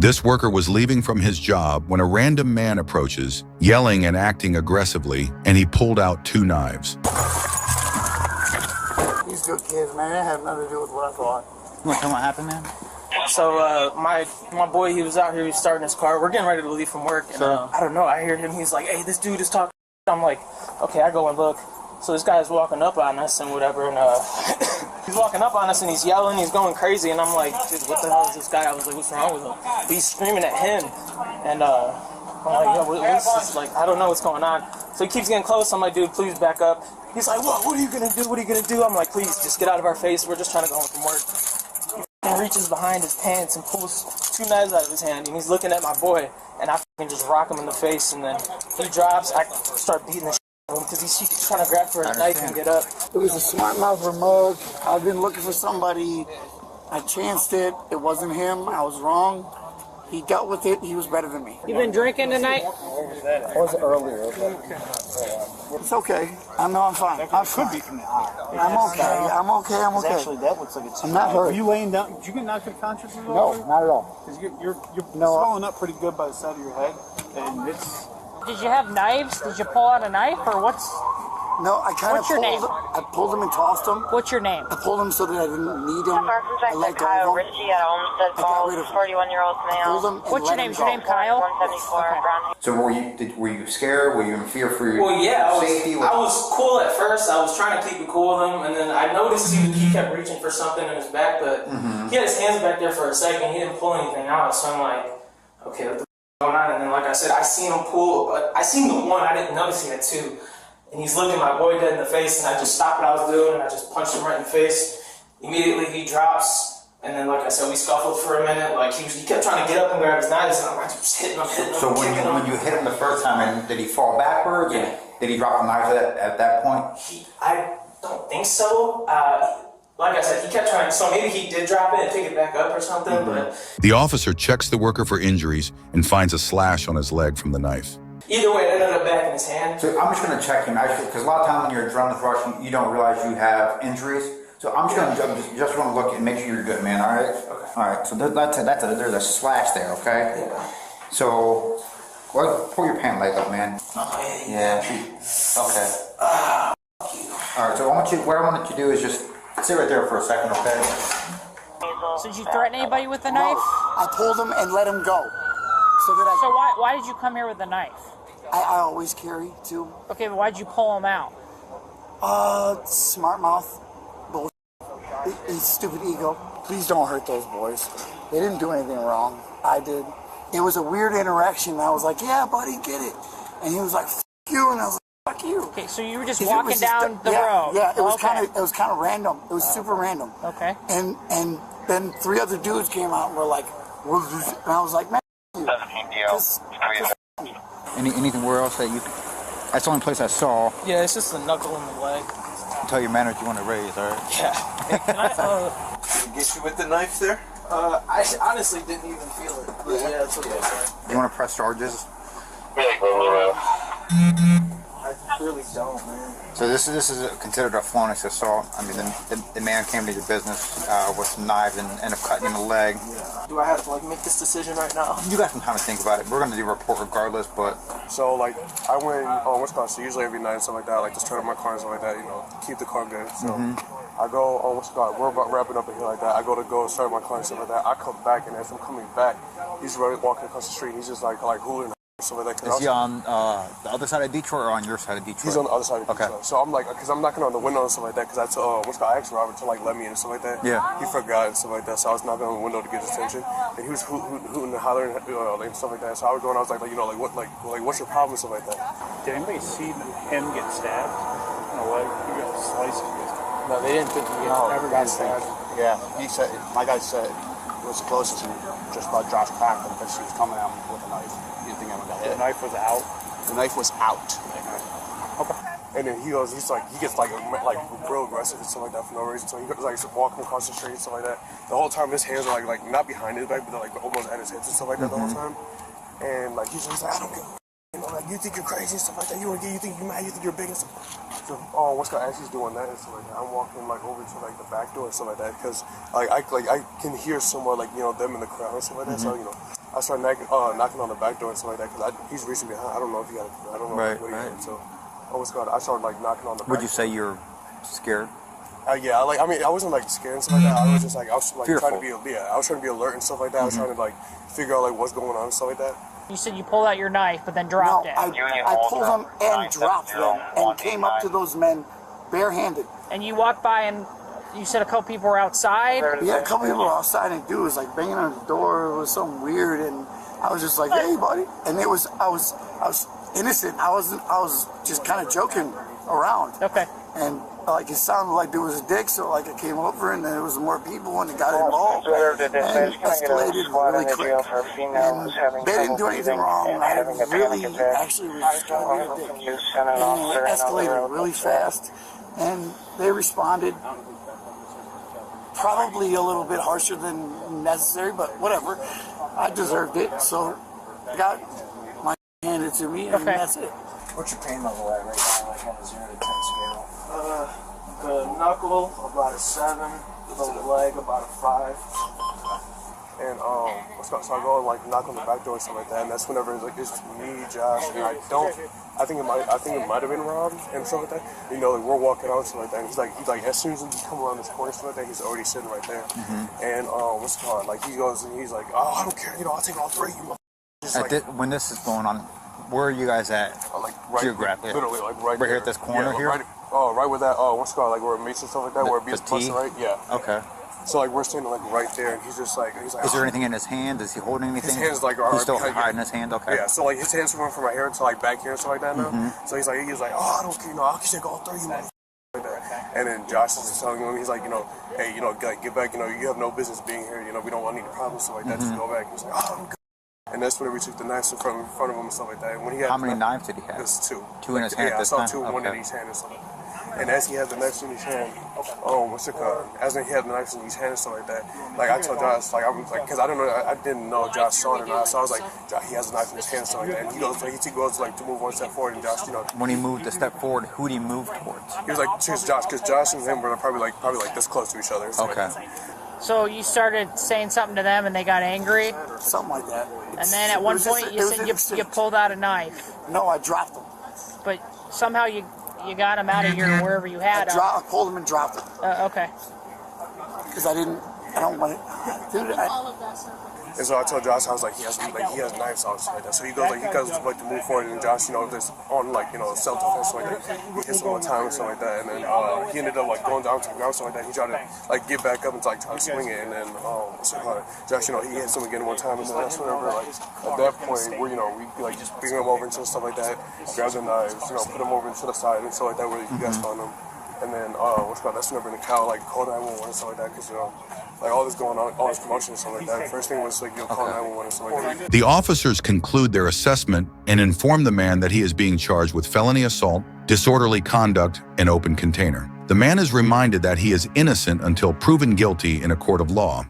This worker was leaving from his job when a random man approaches, yelling and acting aggressively, and he pulled out 2 knives. These good kids, man, it had nothing to do with what I thought. You want to tell me what happened, man? So my boy, he was out here, he was starting his car. We're getting ready to leave from work, and I don't know, I heard him, he's like, hey, this dude is talking. I'm like, okay, I go and look. So this guy's walking up on us and whatever, and he's walking up on us and he's yelling, he's going crazy, and I'm like, dude, what the hell is this guy? I was like, what's wrong with him? He's screaming at him, and I'm like, yo, what's this? Like, I don't know what's going on. So he keeps getting close. I'm like, dude, please back up. He's like, what are you gonna do? What are you gonna do? I'm like, please, just get out of our face. We're just trying to go home from work. He reaches behind his pants and pulls 2 knives out of his hand, and he's looking at my boy, and I just rock him in the face, and then he drops. I start beating the shit out of him because he's trying to grab for a knife and get up. It was a smart mouth remote. I've been looking for somebody. I chanced it. It wasn't him. I was wrong. He dealt with it. He was better than me. You been drinking tonight? It was earlier. It's okay. I know I'm fine. I'm fine. I'm okay. I'm okay. I'm okay. Actually, that looks like it's. I'm not hurt. Are you laying down? Did you get knocked unconscious at No, all? not at all. Because you're swelling up pretty good by the side of your head, and it's. Did you have knives? Did you pull out a knife, or what's? No, I kind of What's your name? I pulled him and tossed him. What's your name? I pulled him so that I didn't need him. I let go Kyle of him. Ritchie at Olmsted I got rid Falls, of him. 41-year-old I male. pulled him and What's your let name? him Is your go. name Kyle? 174 Okay. Brown. So were you scared? Were you in fear for your Well, yeah, safety? I was cool at first. I was trying to keep it cool with him, and then I noticed he kept reaching for something in his back, but he had his hands back there for a second. He didn't pull anything out, so I'm like, okay, what the f going on? And then, like I said, I seen him pull, but I seen the one. I didn't notice he had 2. And he's looking my boy dead in the face, and I just stopped what I was doing, and I just punched him right in the face. Immediately he drops, and then, like I said, we scuffled for a minute. Like he kept trying to get up and grab his knives, and I'm just hitting him. So when you hit him the first time, and did he fall backwards? Yeah. Did he drop the knives at that point? I don't think so. Like I said, he kept trying, so maybe he did drop it and pick it back up or something, but... The officer checks the worker for injuries and finds a slash on his leg from the knife. Either way, it ended up back in his hand. So I'm just going to check him actually, because a lot of times when you're adrenaline rush, you don't realize you have injuries. So I'm just going to just want to look and make sure you're good, man. All right. Okay. All right. So there's a slash there. Okay. Yeah. So pull your pant leg up, man. Oh, Yeah. Okay. All right. So what I want you to do is just sit right there for a second, okay? So did you threaten anybody with a knife? I pulled him and let him go. So that So why did you come here with a knife? I always carry too. Okay, but why did you pull him out? Smart mouth. Bullshit. He's stupid ego. Please don't hurt those boys. They didn't do anything wrong. I did. It was a weird interaction. I was like, yeah, buddy, get it. And he was like, f you. And I was like, fuck you. Okay, so you were just walking down the road. Yeah, it was kind of random. It was super random. Okay. And then 3 other dudes came out and were like, and I was like, man, Anything where else that you? That's the only place I saw. Yeah, it's just a knuckle in the leg. Tell your manners you want to raise, all right? Yeah. Hey, can I, Get you with the knife there? I honestly didn't even feel it. But yeah, that's what it was. You want to press charges? I really don't, man. So this is considered a felonious assault. I mean, the man came to your business with some knives and ended up cutting him in the leg. Do I have to like make this decision right now? You got some time to think about it. We're going to do a report regardless, but... So, like, I went on so usually every night and stuff like that, like, just turn up my car and stuff like that, keep the car good. So, I go on we're about wrapping up in here like that. I go start my car and stuff like that. I come back, and as I'm coming back, he's walking across the street, and he's just like hooling. Is he on the other side of Detroit or on your side of Detroit? He's on the other side of Detroit. Okay. So I'm like, because I'm knocking on the window and stuff like that, because I asked Robert to like let me in and stuff like that. Yeah. He forgot and stuff like that, so I was knocking on the window to get his attention, and he was hooting and hollering and stuff like that. So I was going, I was like what's your problem and stuff like that. Did anybody see him get stabbed in the leg? He got sliced. No, they didn't think he ever got stabbed. Yeah, he said, my guy said it was closest to me, just about Josh cracked him because he was coming at him with a knife. He didn't think anyone got hit. The knife was out? The knife was out. Okay. And then he gets real aggressive and stuff like that for no reason. So he goes like walking across the street and stuff like that. The whole time his hands are like not behind his back, but they're like almost at his hips and stuff like that the whole time. And like he's like, I don't get, like you think you're crazy and stuff like that. You think you're mad, you think you're big and stuff. So as he's doing that and stuff like that, I'm walking like over to like the back door and stuff like that because I can hear somewhere like them in the crowd and stuff like that. So I started knocking on the back door and stuff like that because he's reaching behind. I don't know if he got. I don't know what he got. So, I started like knocking on the. Would you say you're scared? Yeah, I mean, I wasn't like scared and stuff like that. I was just like, I was like Fearful. trying to be, I was trying to be alert and stuff like that. I was trying to like figure out like what's going on and stuff like that. You said you pulled out your knife, but then dropped it. I pulled them and dropped them and came up to those men barehanded. And you walked by and you said a couple people were outside? Yeah, a couple people were outside and dude was like banging on the door. It was something weird and I was just like, hey buddy. And I was innocent. I was just kind of joking around. Okay. And like it sounded like there was a dick, so like I came over and then there was more people and it got involved and escalated really quick. And they didn't do anything wrong. I really actually was kind of a dick. And it escalated really fast and they responded probably a little bit harsher than necessary, but whatever. I deserved it, so I got my handed to me and that's it. What's your pain level at right now, like on a 0 to 10 scale? The knuckle, about a 7. The leg, about a 5. And so I go and like knock on the back door and stuff like that, and that's whenever it's like it's me, Josh, and I think it might have been Rob and stuff like that. You know, like we're walking out and stuff like that. And he's like as soon as we come around this corner and stuff like that, he's already sitting right there. And like he goes and he's like, oh, I don't care, you know, I'll take all 3. You know, When this is going on, where are you guys at? Like right, geographically, literally like right here at this corner here. Right where that like where it meets and stuff like that, where it beats busting, right? Yeah. Okay. So like we're standing like right there, and he's like. Is there anything in his hand? Is he holding anything? His hands like he's still hiding his hand. Okay. Yeah. So like his hands went from my hair to like back here and stuff like that now. So he's like, oh, I don't care, you know, I'll take all 3, you know. Like that. And then Josh is just telling him, he's like, you know, hey, you know, get back, you know, you have no business being here, you know, we don't want any problems, stuff like that. Just go back. He's like, oh, okay. And that's when we took the knives in front of him and stuff like that. And when he had how many knives did he have? There's 2. 2 in his hand. Yeah, I saw 2, one in each hand and stuff like that. And as he had the knives in his hand, as he had the knives in his hand and stuff like that, like I told Josh, like I was like, because I didn't know Josh saw it or not, so I was like, he has a knife in his hand and stuff like that. And he goes like to move 1 step forward, and Josh, you know. When he moved a step forward, who did he move towards? He was like to Josh, because Josh and him were probably like this close to each other. Okay. So you started saying something to them and they got angry? Something like that. And then at one point you said you pulled out a knife. No, I dropped them. But somehow you got him out of here wherever you had him. I pulled him and dropped him. Okay. Because I don't want it. Dude, and so I told Josh, I was like, he has knives out like that. So he goes like to move forward, and Josh, you know, just on like, you know, self-defense like that. He hits him one time and stuff like that, and then he ended up like going down to the ground stuff like that. He tried to like get back up and like try to swing it, and then Josh, you know, he hits him again one time, and then that's whenever like at that point where, you know, we like just bring him over into stuff like that, grab the knives, you know, put him over into the side and stuff like that where you guys found him. And then, that's whenever the cow, like, called 911 and stuff like that, because, you know, like, all this going on, all this commotion and stuff like that. First thing was, like, you know, call 911 and stuff like that. The officers conclude their assessment and inform the man that he is being charged with felony assault, disorderly conduct, and open container. The man is reminded that he is innocent until proven guilty in a court of law.